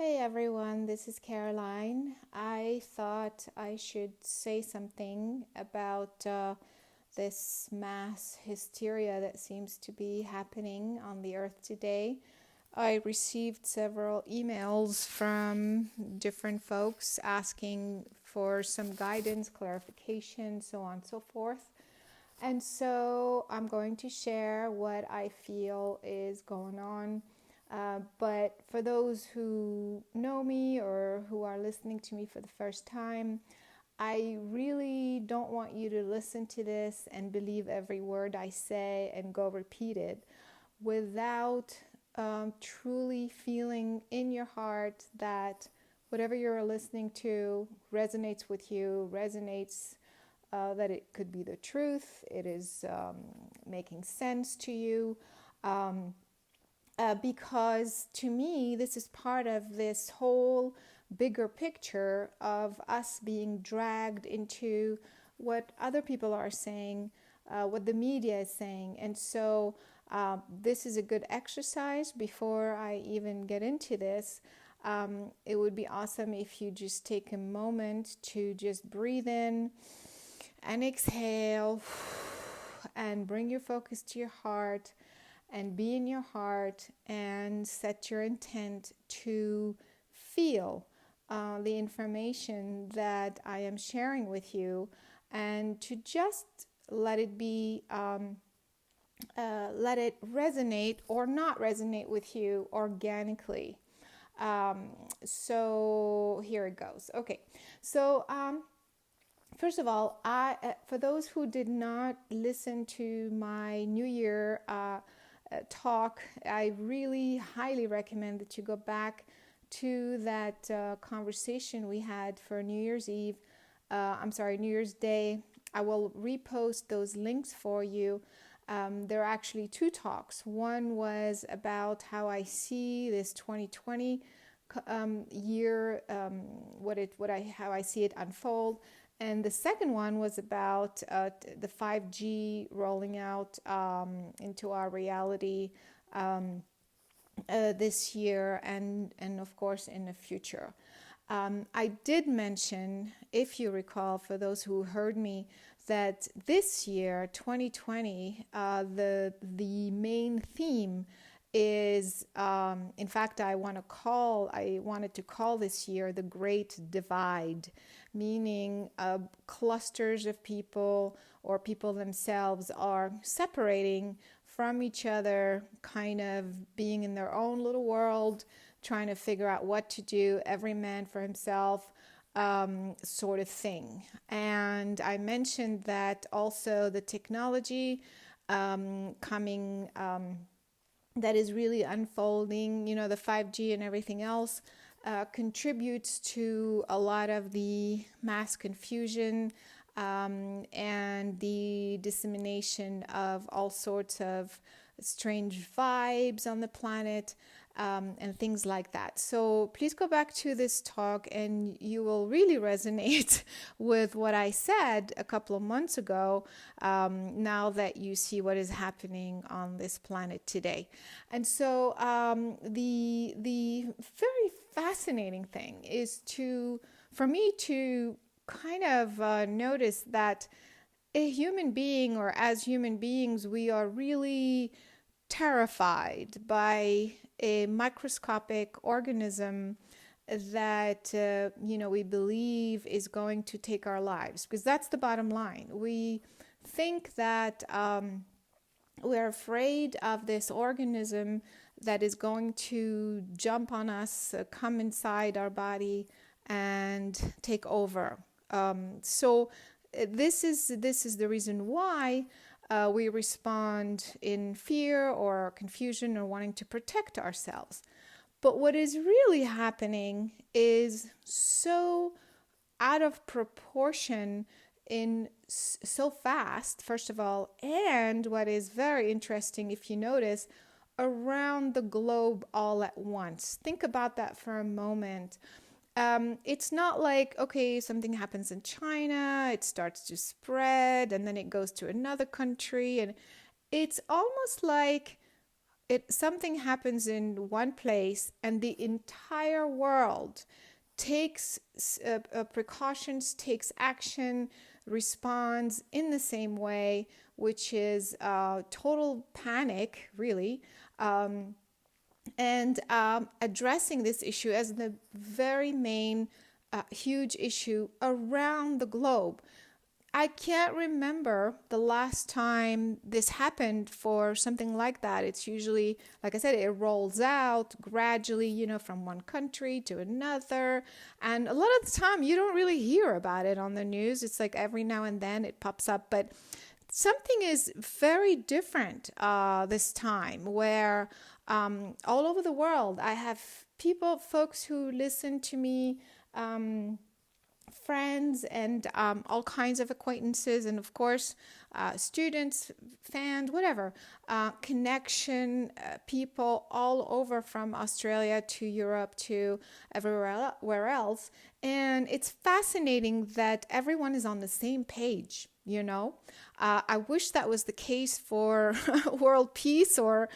Hey everyone, this is Caroline. I thought I should say something about this mass hysteria that seems to be happening on the earth today. I received several emails from different folks asking for some guidance, clarification, so on and so forth. And so I'm going to share what I feel is going on. But for those who know me or who are listening to me for the first time, I really don't want you to listen to this and believe every word I say and go repeat it without truly feeling in your heart that whatever you're listening to resonates with you, resonates that it could be the truth, it is making sense to you. Because to me, this is part of this whole bigger picture of us being dragged into what other people are saying, what the media is saying. And so, this is a good exercise before I even get into this. It would be awesome if you just take a moment to just breathe in and exhale and bring your focus to your heart and be in your heart and set your intent to feel the information that I am sharing with you and to just let it be, let it resonate or not resonate with you organically. So here it goes. Okay, so first of all, for those who did not listen to my New Year talk, I really highly recommend that you go back to that conversation we had for New Year's Eve. New Year's Day. I will repost those links for you. There are actually two talks. One was about how I see this 2020 year, how I see it unfold. And the second one was about the 5G rolling out into our reality this year and of course in the future. I did mention, if you recall, for those who heard me, that this year, 2020, the main theme is, in fact, I wanted to call this year the Great Divide, meaning clusters of people or people themselves are separating from each other, kind of being in their own little world, trying to figure out what to do, every man for himself, sort of thing. And I mentioned that also the technology coming, that is really unfolding, the 5G and everything else, contributes to a lot of the mass confusion and the dissemination of all sorts of strange vibes on the planet, and things like that. So please go back to this talk and you will really resonate with what I said a couple of months ago, now that you see what is happening on this planet today. And so the very fascinating thing is for me to kind of notice that a human being, or as human beings, we are really terrified by a microscopic organism that we believe is going to take our lives, because that's the bottom line. We think that we're afraid of this organism that is going to jump on us, come inside our body, and take over. So this is the reason why we respond in fear or confusion or wanting to protect ourselves. But what is really happening is so out of proportion in so fast, first of all, and what is very interesting, if you notice, around the globe all at once. Think about that for a moment. It's not like, okay, something happens in China, it starts to spread, and then it goes to another country. And it's almost like something happens in one place and the entire world takes precautions, takes action, responds in the same way, which is total panic, really. And addressing this issue as the very main huge issue around the globe. I can't remember the last time this happened for something like that. It's usually, like I said, it rolls out gradually, from one country to another. And a lot of the time, you don't really hear about it on the news. It's like every now and then it pops up. But something is very different this time, where all over the world, I have folks who listen to me, friends, and all kinds of acquaintances, and of course students, fans, whatever, connection, people all over, from Australia to Europe to everywhere else. And it's fascinating that everyone is on the same page. I wish that was the case for world peace or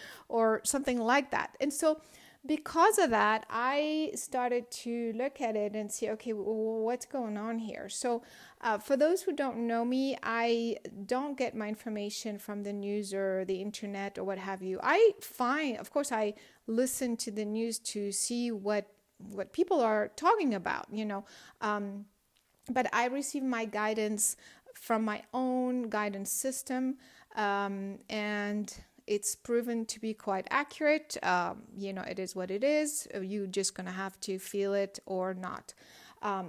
something like that. And so because of that, I started to look at it and see, okay, what's going on here? So for those who don't know me, I don't get my information from the news or the internet or what have you. Of course, I listen to the news to see what people are talking about, but I receive my guidance from my own guidance system, and it's proven to be quite accurate. It is what it is. You're just going to have to feel it or not.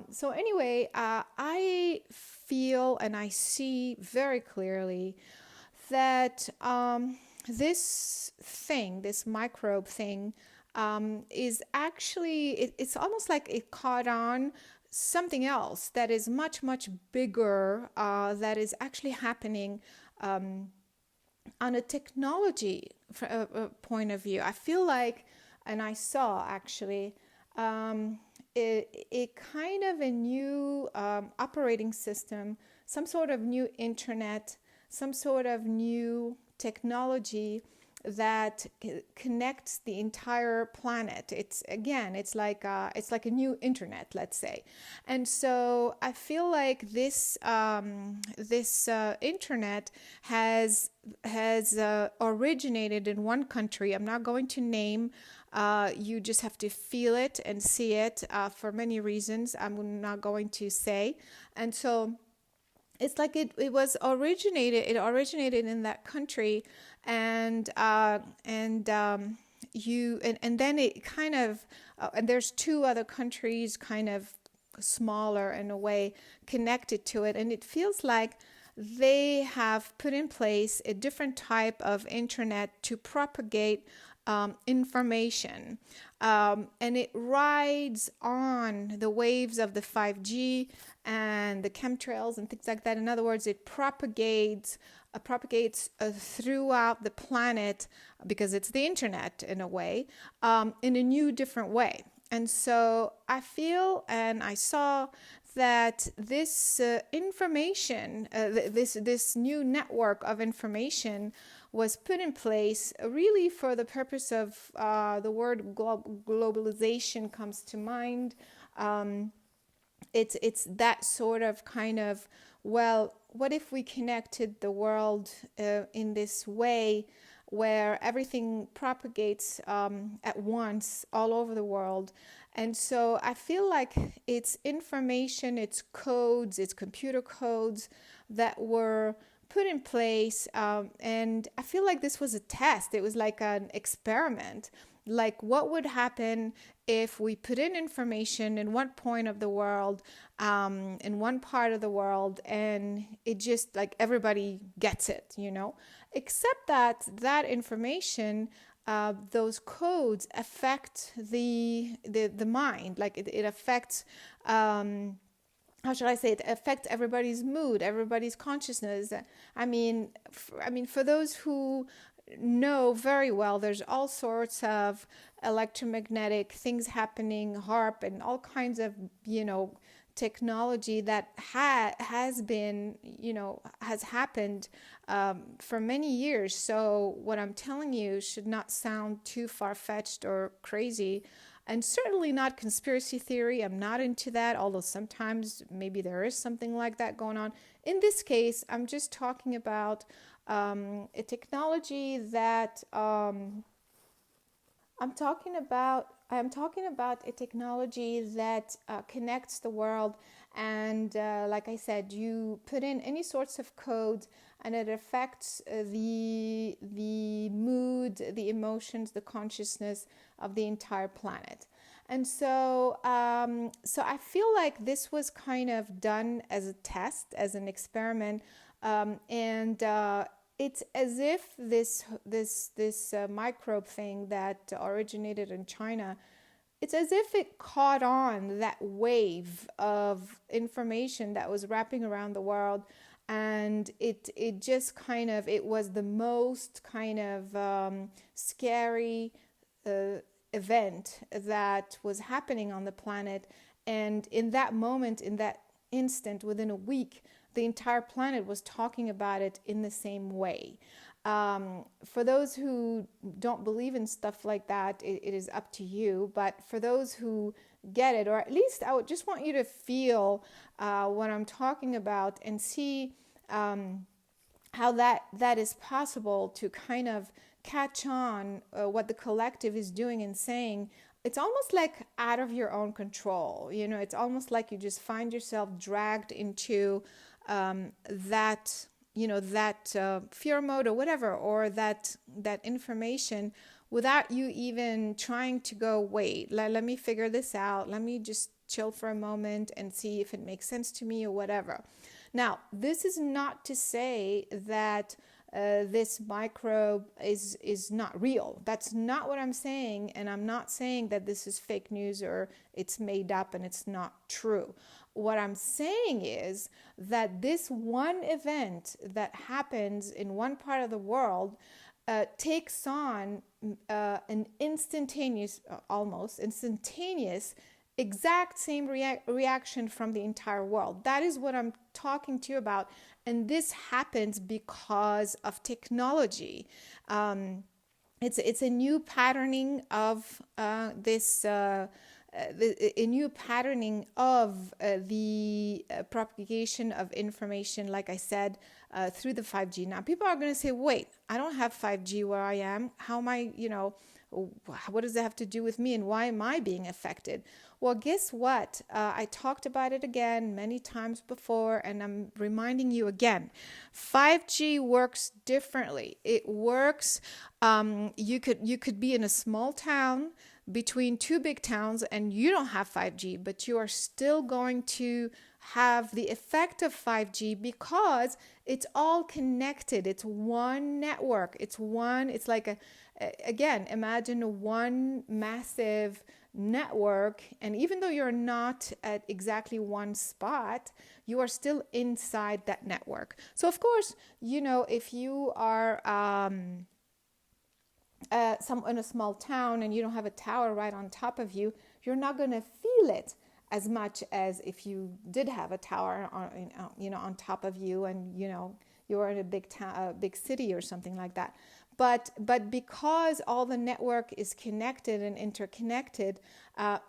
So anyway, I feel and I see very clearly that this microbe thing, is actually, it's almost like it caught on something else that is much, much bigger, that is actually happening on a technology point of view. I feel like, and I saw actually, it kind of a new operating system, some sort of new internet, some sort of new technology that connects the entire planet. It's like a new internet, let's say. And so I feel like this internet has originated in one country. I'm not going to name. You just have to feel it and see it for many reasons. I'm not going to say. And so it's like it originated in that country, and then it kind of and there's two other countries kind of smaller in a way connected to it, and it feels like they have put in place a different type of internet to propagate information, and it rides on the waves of the 5G and the chemtrails and things like that. In other words, it propagates throughout the planet, because it's the internet in a way, in a new, different way. And so I feel and I saw that this information, this new network of information, was put in place really for the purpose of the word globalization comes to mind. It's that sort of kind of, well, what if we connected the world in this way, where everything propagates at once all over the world? And so I feel like it's information, it's codes, it's computer codes that were put in place, and I feel like this was a test. It was like an experiment. Like, what would happen if we put in information in one point of the world, in one part of the world, and it just like everybody gets it, except that information, those codes affect the mind. Like it affects, how should I say it? Affect everybody's mood, everybody's consciousness. I mean, for those who know very well, there's all sorts of electromagnetic things happening, HAARP, and all kinds of, technology that has been, has happened for many years. So what I'm telling you should not sound too far-fetched or crazy, and certainly not conspiracy theory. I'm not into that, although sometimes maybe there is something like that going on. In this case, I'm just talking about a technology that I'm talking about a technology that connects the world, and like I said, you put in any sorts of codes, and it affects the mood, the emotions, the consciousness of the entire planet. And so I feel like this was kind of done as a test, as an experiment, and it's as if this microbe thing that originated in China, it's as if it caught on that wave of information that was wrapping around the world, and it just kind of, it was the most kind of scary event that was happening on the planet. And in that moment, in that instant, within a week, the entire planet was talking about it in the same way. For those who don't believe in stuff like that, it is up to you. But for those who get it, or at least I would just want you to feel what I'm talking about, and see how that is possible to kind of catch on what the collective is doing and saying. It's almost like out of your own control. It's almost like you just find yourself dragged into that fear mode or whatever, or that information, without you even trying to go, wait, let me figure this out. Let me just chill for a moment and see if it makes sense to me or whatever. Now, this is not to say that this microbe is not real. That's not what I'm saying. And I'm not saying that this is fake news or it's made up and it's not true. What I'm saying is that this one event that happens in one part of the world takes on an instantaneous, almost instantaneous, exact same reaction from the entire world. That is what I'm talking to you about. And this happens because of technology. It's a new patterning of a new patterning of the propagation of information, like I said, through the 5G. Now, people are going to say, wait, I don't have 5G where I am. How am I, what does that have to do with me, and why am I being affected? Well, guess what? I talked about it again many times before, and I'm reminding you again. 5G works differently. It works, you could be in a small town between two big towns and you don't have 5G, but you are still going to have the effect of 5G because it's all connected. It's one network. It's like again, imagine one massive network, and even though you're not at exactly one spot, you are still inside that network. So of course, if you are in a small town and you don't have a tower right on top of you, you're not going to feel it as much as if you did have a tower on top of you, and you're in a big town, big city or something like that. But because all the network is connected and interconnected,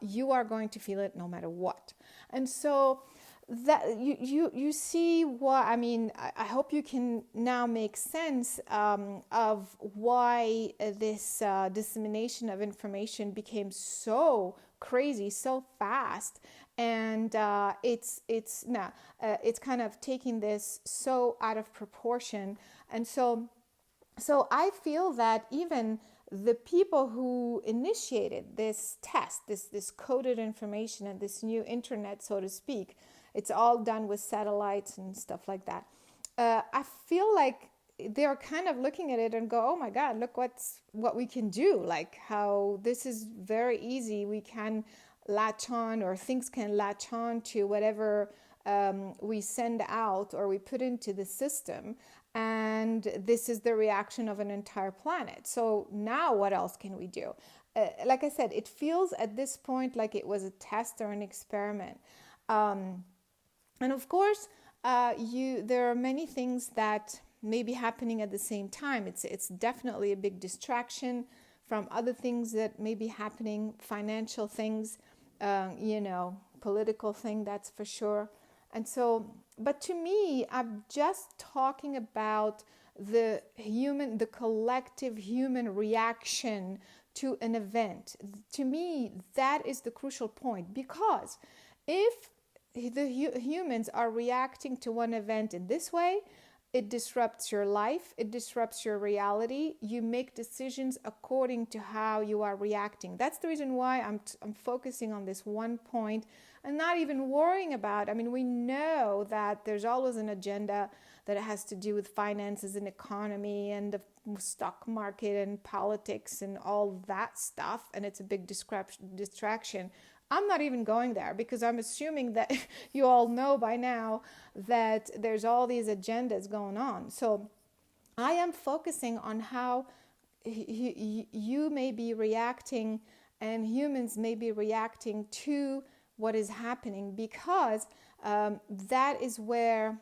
you are going to feel it no matter what. And so that you see what I mean. I hope you can now make sense of why this dissemination of information became so crazy so fast, and it's kind of taking this so out of proportion. And so I feel that even the people who initiated this test, this coded information and this new internet, so to speak, it's all done with satellites and stuff like that. I feel like they're kind of looking at it and go, oh my God, look what we can do. Like how this is very easy. We can latch on, or things can latch on to whatever we send out or we put into the system. And this is the reaction of an entire planet. So now what else can we do? Like I said, it feels at this point like it was a test or an experiment. Um, and of course, there are many things that may be happening at the same time. It's definitely a big distraction from other things that may be happening, financial things, political thing, that's for sure. And so, but to me, I'm just talking about the collective human reaction to an event. To me, that is the crucial point, because if humans are reacting to one event in this way, it disrupts your life, it disrupts your reality. You make decisions according to how you are reacting. That's the reason why I'm focusing on this one point and not even worrying about. I mean, we know that there's always an agenda that has to do with finances and economy and the stock market and politics and all that stuff, and it's a big distraction. I'm not even going there because I'm assuming that you all know by now that there's all these agendas going on. So I am focusing on how you may be reacting and humans may be reacting to what is happening, because that is where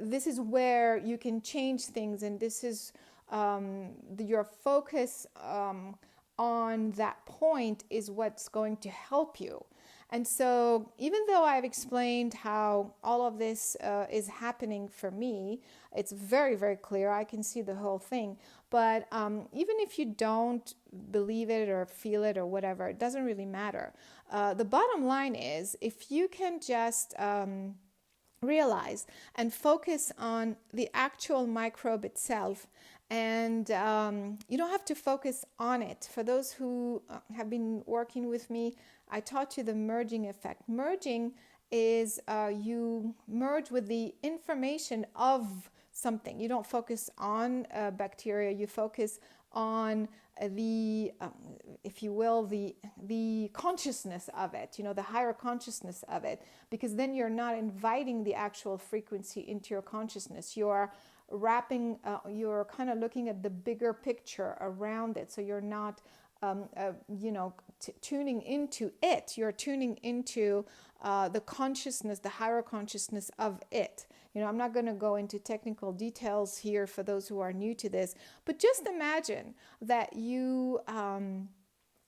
this is where you can change things, and this is your focus on that point is what's going to help you. And so, even though I've explained how all of this is happening for me, it's very, very clear. I can see the whole thing. But even if you don't believe it or feel it or whatever, it doesn't really matter. The bottom line is, if you can just realize and focus on the actual microbe itself, and you don't have to focus on it. For those who have been working with me, I taught you the merging effect. Merging is you merge with the information of something. You don't focus on bacteria, you focus on the if you will, the consciousness of it, the higher consciousness of it, because then you're not inviting the actual frequency into your consciousness. You're you're kind of looking at the bigger picture around it. So you're not tuning into it. You're tuning into the consciousness, the higher consciousness of it. I'm not going to go into technical details here for those who are new to this, but just imagine that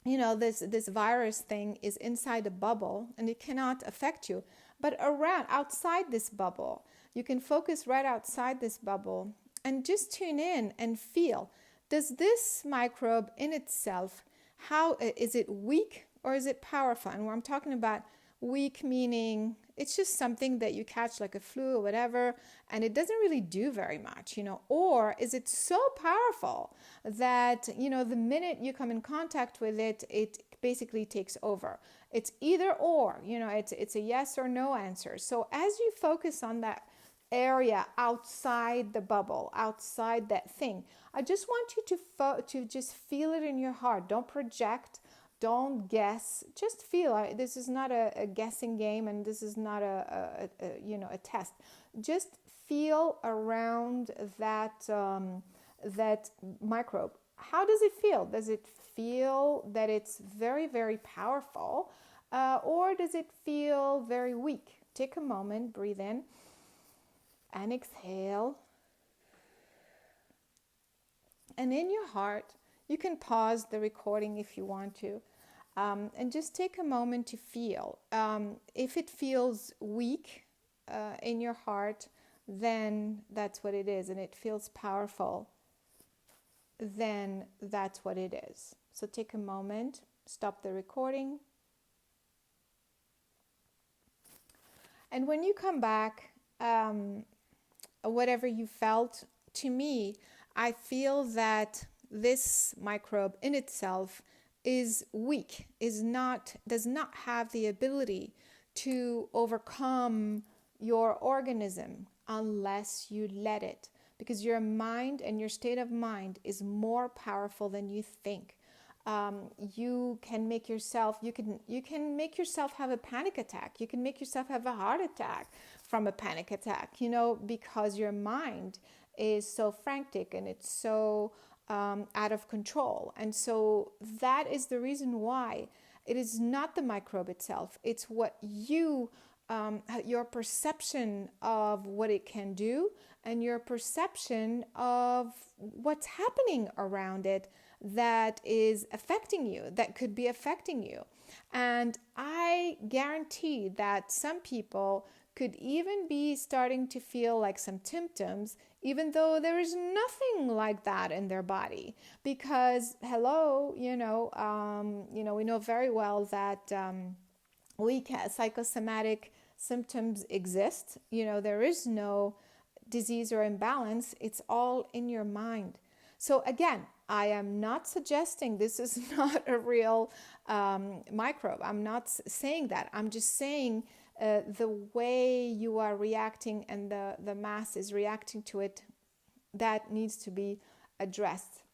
this virus thing is inside a bubble and it cannot affect you. But outside this bubble, you can focus right outside this bubble and just tune in and feel, does this microbe in itself, how is it weak or is it powerful? And I'm talking about weak meaning it's just something that you catch like a flu or whatever, and it doesn't really do very much, or is it so powerful that, the minute you come in contact with it, it basically takes over. It's either or, it's a yes or no answer. So as you focus on that area outside the bubble, outside that thing, I just want you to just feel it in your heart. Don't project. Don't guess. Just feel. This is not a guessing game, and this is not a test. Just feel around that that microbe. How does it feel? Does it feel that it's very, very powerful, or does it feel very weak? Take a moment, breathe in, and exhale. And in your heart, you can pause the recording if you want to. And just take a moment to feel. If it feels weak in your heart, then that's what it is, and it feels powerful, then that's what it is. So take a moment, stop the recording. And when you come back, whatever you felt, to me, I feel that this microbe in itself is weak, does not have the ability to overcome your organism unless you let it, because your mind and your state of mind is more powerful than you think. You can make yourself have a panic attack. You can make yourself have a heart attack from a panic attack, because your mind is so frantic and it's so out of control. And so that is the reason why It is not the microbe itself. It's what your perception of what it can do and your perception of what's happening around it that is affecting you, that could be affecting you. And I guarantee that some people could even be starting to feel like some symptoms, even though there is nothing like that in their body. Because, hello, we know very well that psychosomatic symptoms exist. There is no disease or imbalance. It's all in your mind. So again, I am not suggesting this is not a real microbe. I'm not saying that. I'm just saying the way you are reacting and the mass is reacting to it, that needs to be addressed.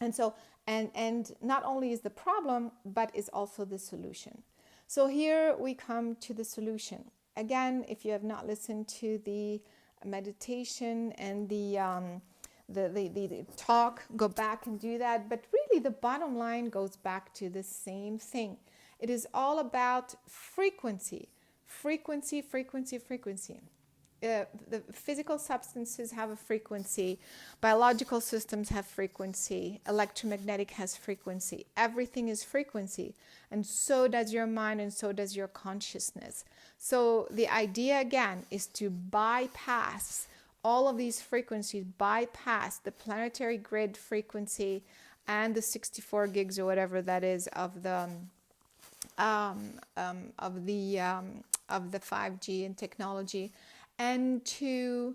And so, and not only is the problem, but is also the solution. So here we come to the solution. Again, if you have not listened to the meditation and the talk, go back and do that. But really the bottom line goes back to the same thing. It is all about frequency. Frequency. The physical substances have a frequency. Biological systems have frequency. Electromagnetic has frequency. Everything is frequency. And so does your mind, and so does your consciousness. So the idea, again, is to bypass all of these frequencies, bypass the planetary grid frequency and the 64 gigs or whatever that is of the 5G and technology, and to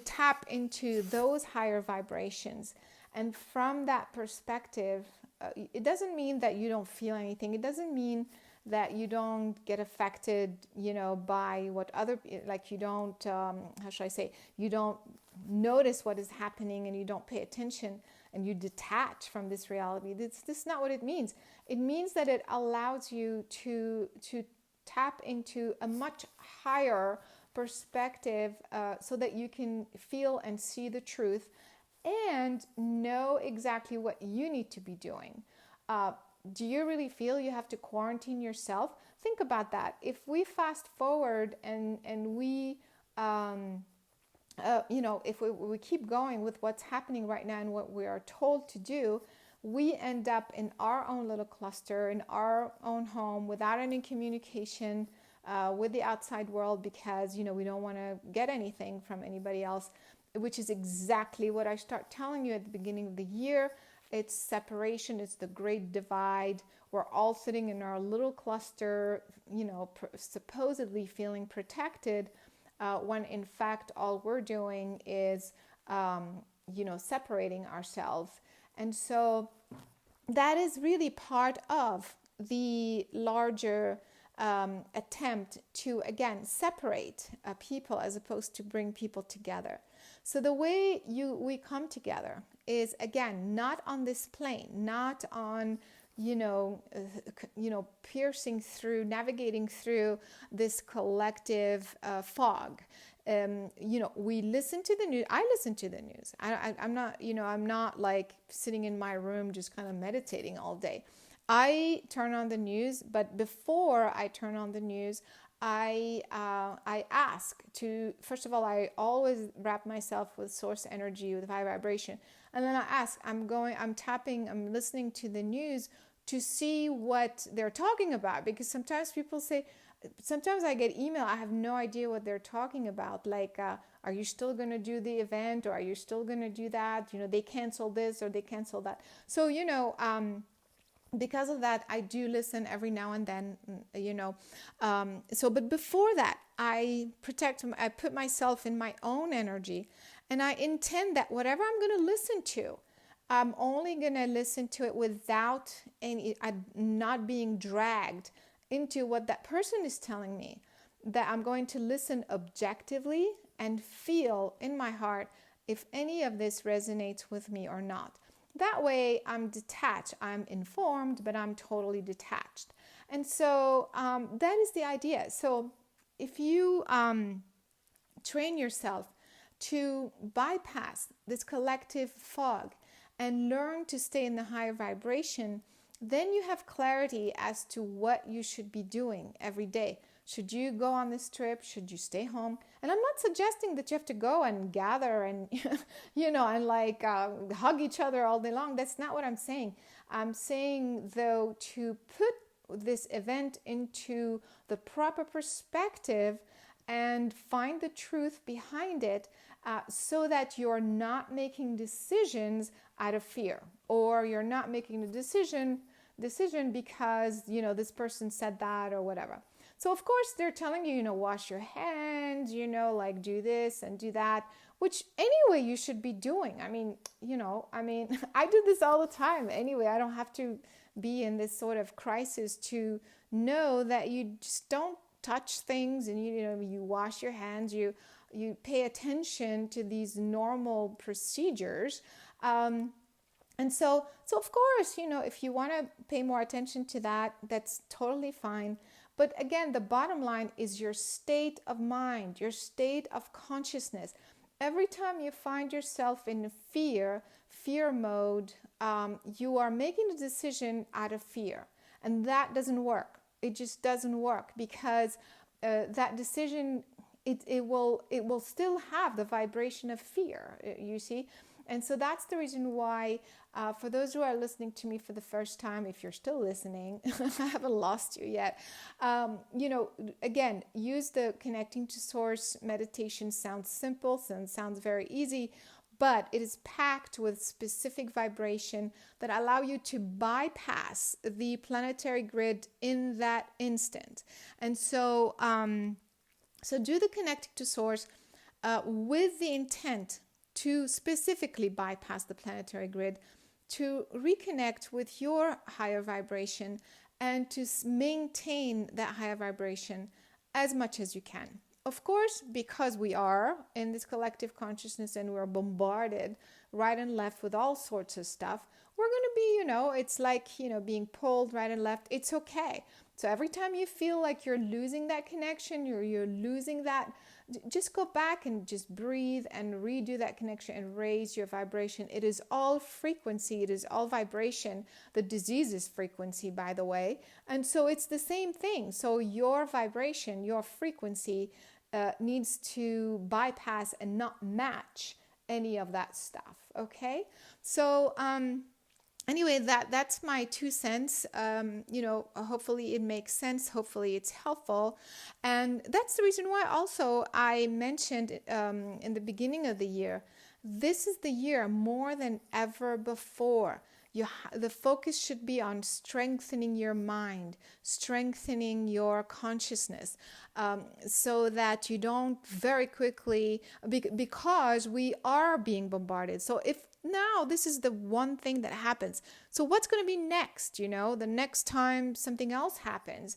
tap into those higher vibrations. And from that perspective, it doesn't mean that you don't feel anything. It doesn't mean that you don't get affected, by what you don't, you don't notice what is happening and you don't pay attention and you detach from this reality. This is not what it means. It means that it allows you to tap into a much higher perspective so that you can feel and see the truth and know exactly what you need to be doing. Do you really feel you have to quarantine yourself? Think about that. If we fast forward and we, if we keep going with what's happening right now and what we are told to do, we end up in our own little cluster, in our own home, without any communication with the outside world, because, we don't want to get anything from anybody else, which is exactly what I start telling you at the beginning of the year. It's separation. It's the great divide. We're all sitting in our little cluster, supposedly feeling protected, when in fact all we're doing is, separating ourselves. And so that is really part of the larger attempt to, again, separate people as opposed to bring people together. So the way we come together is, again, not on this plane, not on, piercing through, navigating through this collective fog. We listen to the news. I listen to the news. I'm not like sitting in my room just kind of meditating all day. I turn on the news, but before I turn on the news, I ask to, first of all, I always wrap myself with source energy, with high vibration. And then I ask, I'm listening to the news to see what they're talking about. Because sometimes people say, sometimes I get email, I have no idea what they're talking about. Like, are you still going to do the event, or are you still going to do that? They cancel this or they cancel that. So, because of that, I do listen every now and then, but before that, I put myself in my own energy, and I intend that whatever I'm going to listen to, I'm only going to listen to it without not being dragged into what that person is telling me, that I'm going to listen objectively and feel in my heart if any of this resonates with me or not. That way I'm detached. I'm informed, but I'm totally detached. And so that is the idea. So if you train yourself to bypass this collective fog and learn to stay in the higher vibration, then you have clarity as to what you should be doing every day. Should you go on this trip? Should you stay home? And I'm not suggesting that you have to go and gather and, and like hug each other all day long. That's not what I'm saying. I'm saying, though, to put this event into the proper perspective and find the truth behind it, so that you're not making decisions out of fear, or you're not making a decision because this person said that or whatever. So of course they're telling you, wash your hands, like do this and do that, which anyway you should be doing. I mean, I do this all the time anyway. I don't have to be in this sort of crisis to know that you just don't touch things, and you wash your hands, you pay attention to these normal procedures. And so of course, if you want to pay more attention to that, that's totally fine. But again, the bottom line is your state of mind, your state of consciousness. Every time you find yourself in fear mode, you are making a decision out of fear. And that doesn't work. It just doesn't work, because that decision, it will still have the vibration of fear, you see. And so that's the reason why, for those who are listening to me for the first time, if you're still listening, I haven't lost you yet. Again, use the Connecting to Source meditation. Sounds simple and sounds very easy, but it is packed with specific vibration that allow you to bypass the planetary grid in that instant. And so, so do the Connecting to Source with the intent to specifically bypass the planetary grid, to reconnect with your higher vibration, and to maintain that higher vibration as much as you can. Of course, because we are in this collective consciousness and we're bombarded right and left with all sorts of stuff, we're going to be, it's like, being pulled right and left. It's okay. So every time you feel like you're losing that connection, you're losing that, just go back and just breathe and redo that connection and raise your vibration. It is all frequency. It is all vibration. The disease is frequency, by the way. And so it's the same thing. So your vibration, your frequency needs to bypass and not match any of that stuff. Okay? So, anyway, that's my 2 cents. Hopefully it makes sense. Hopefully it's helpful. And that's the reason why also I mentioned in the beginning of the year, this is the year more than ever before. The focus should be on strengthening your mind, strengthening your consciousness, so that you don't very quickly, because we are being bombarded. So if now this is the one thing that happens, so what's going to be next? The next time something else happens,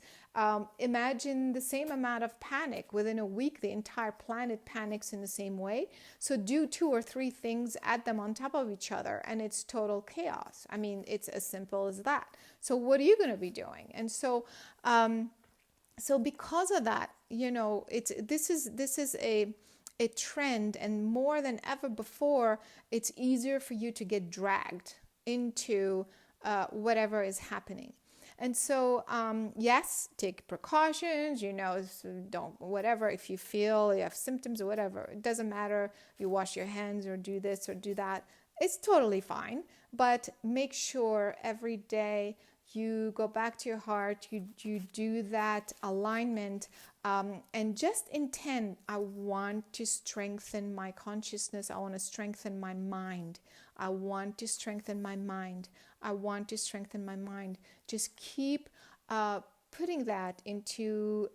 imagine the same amount of panic. Within a week, the entire planet panics in the same way. So do 2 or 3 things, add them on top of each other, and it's total chaos. I mean, it's as simple as that. So what are you going to be doing? And so, so because of that, this is a trend, and more than ever before, it's easier for you to get dragged into whatever is happening. And so, yes, take precautions, don't, whatever, if you feel you have symptoms or whatever, it doesn't matter if you wash your hands or do this or do that, it's totally fine. But make sure every day you go back to your heart, you do that alignment, and just intend, I want to strengthen my consciousness, I want to strengthen my mind, I want to strengthen my mind, I want to strengthen my mind. Just keep putting that into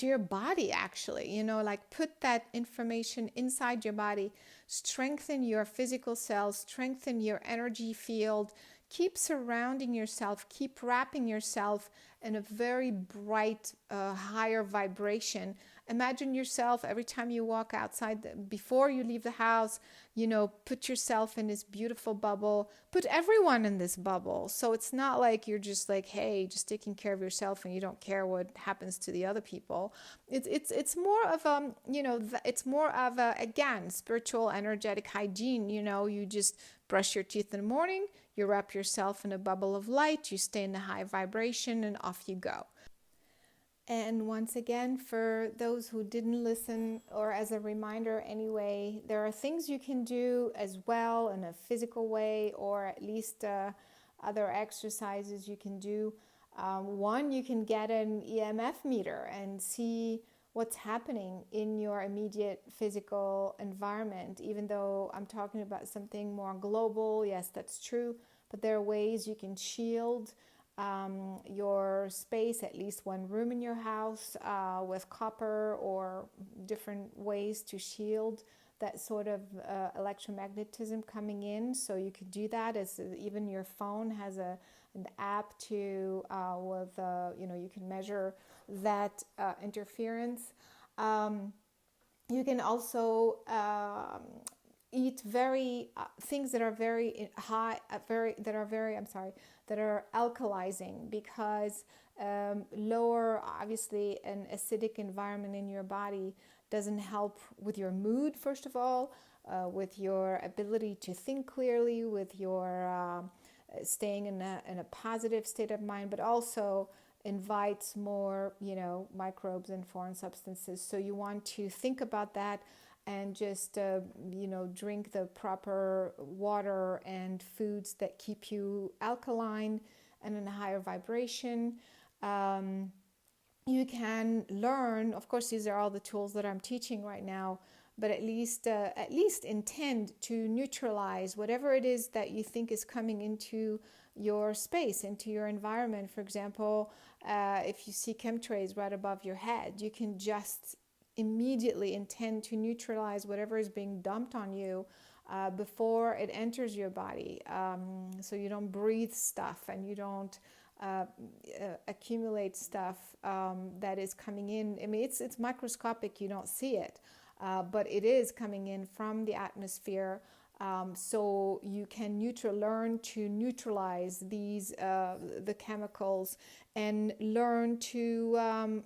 your body, actually, like put that information inside your body, strengthen your physical cells, strengthen your energy field. Keep surrounding yourself, keep wrapping yourself in a very bright, higher vibration, Imagine yourself every time you walk outside, before you leave the house, put yourself in this beautiful bubble, put everyone in this bubble. So it's not like you're just like, hey, just taking care of yourself and you don't care what happens to the other people. It's more of it's more of a, again, spiritual, energetic hygiene. You just brush your teeth in the morning, you wrap yourself in a bubble of light, you stay in the high vibration, and off you go. And once again, for those who didn't listen, or as a reminder anyway, there are things you can do as well in a physical way, or at least other exercises you can do. One, you can get an EMF meter and see what's happening in your immediate physical environment. Even though I'm talking about something more global, yes, that's true, but there are ways you can shield your space, at least one room in your house, with copper or different ways to shield that sort of electromagnetism coming in. So you could do that, as even your phone has an app to you can measure that interference. You can also eat very things that are very high, that are alkalizing, because lower, obviously, an acidic environment in your body doesn't help with your mood, first of all, with your ability to think clearly, with your staying in a positive state of mind, but also invites more, microbes and foreign substances. So you want to think about that, and just drink the proper water and foods that keep you alkaline and in a higher vibration. You can learn, of course, these are all the tools that I'm teaching right now, but at least intend to neutralize whatever it is that you think is coming into your space, into your environment. For example, if you see chemtrails right above your head, you can just immediately intend to neutralize whatever is being dumped on you before it enters your body, so you don't breathe stuff and you don't accumulate stuff that is coming in. I mean, it's microscopic, you don't see it, but it is coming in from the atmosphere. So you can learn to neutralize these the chemicals, and learn to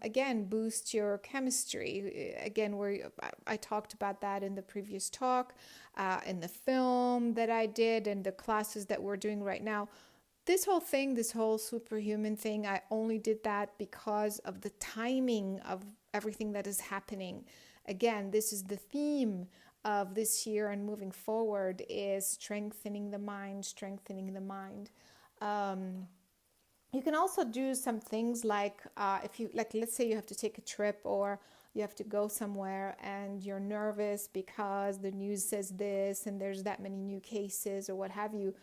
again boost your chemistry. Again, where I talked about that in the previous talk, in the film that I did, and the classes that we're doing right now. This whole superhuman thing, I only did that because of the timing of everything that is happening. Again, this is the theme of this year and moving forward, is strengthening the mind. You can also do some things like, if you like, let's say you have to take a trip, or you have to go somewhere and you're nervous because the news says this and there's that many new cases or what have you.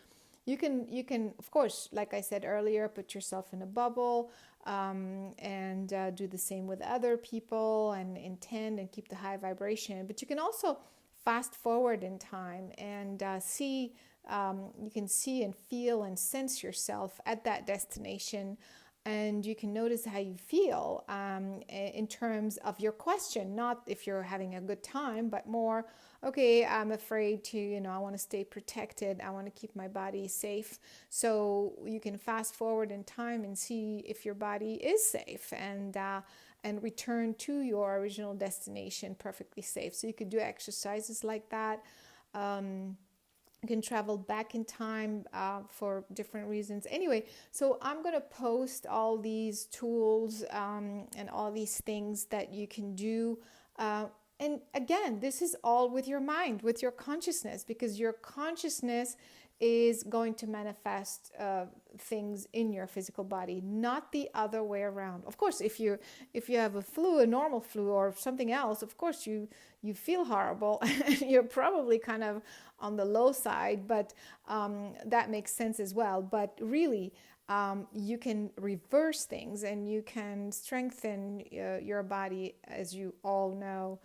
You can, of course, like I said earlier, put yourself in a bubble, and do the same with other people, and intend and keep the high vibration. But you can also fast forward in time and you can see and feel and sense yourself at that destination, and you can notice how you feel in terms of your question, not if you're having a good time, but more, okay, I'm afraid to, I want to stay protected, I want to keep my body safe. So you can fast forward in time and see if your body is safe, and return to your original destination perfectly safe. So you could do exercises like that. You can travel back in time for different reasons. Anyway, so I'm going to post all these tools and all these things that you can do. And again, this is all with your mind, with your consciousness, because your consciousness is going to manifest things in your physical body, not the other way around. Of course, if you have a normal flu or something else, of course you feel horrible. You're probably kind of on the low side, but that makes sense as well. But really, you can reverse things, and you can strengthen your body, as you all know,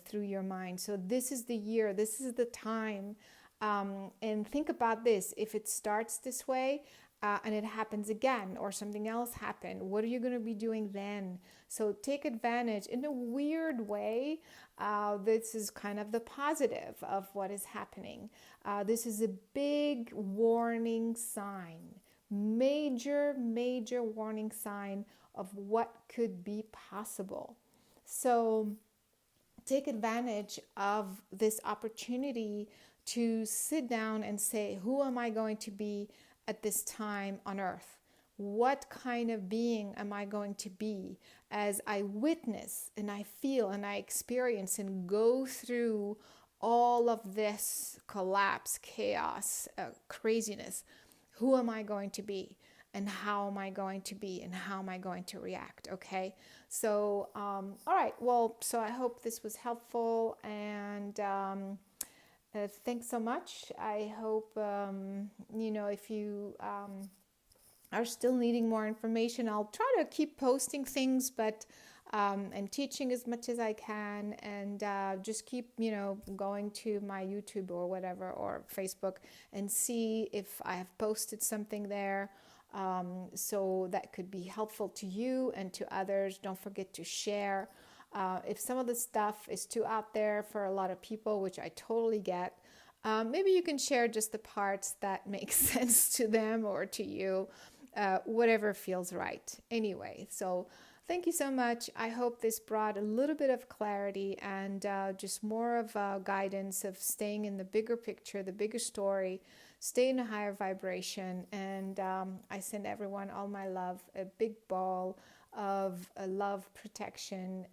through your mind. So this is the year, this is the time. And think about this, if it starts this way, and it happens again, or something else happened, what are you going to be doing then? So take advantage in a weird way. This is kind of the positive of what is happening. This is a big warning sign, major warning sign of what could be possible. So take advantage of this opportunity to sit down and say, who am I going to be at this time on earth? What kind of being am I going to be as I witness and I feel and I experience and go through all of this collapse, chaos, craziness? Who am I going to be? And how am I going to be? And how am I going to react? Okay. So, all right. Well, so I hope this was helpful, and thanks so much. I hope, if you are still needing more information, I'll try to keep posting things, but and teaching as much as I can, and just keep, going to my YouTube or whatever, or Facebook, and see if I have posted something there. So that could be helpful to you and to others. Don't forget to share. If some of the stuff is too out there for a lot of people, which I totally get, maybe you can share just the parts that make sense to them or to you, whatever feels right. Anyway, so thank you so much. I hope this brought a little bit of clarity and just more of guidance of staying in the bigger picture, the bigger story, stay in a higher vibration. And I send everyone all my love, a big ball of love protection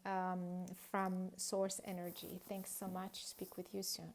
from Source Energy. Thanks so much. Speak with you soon.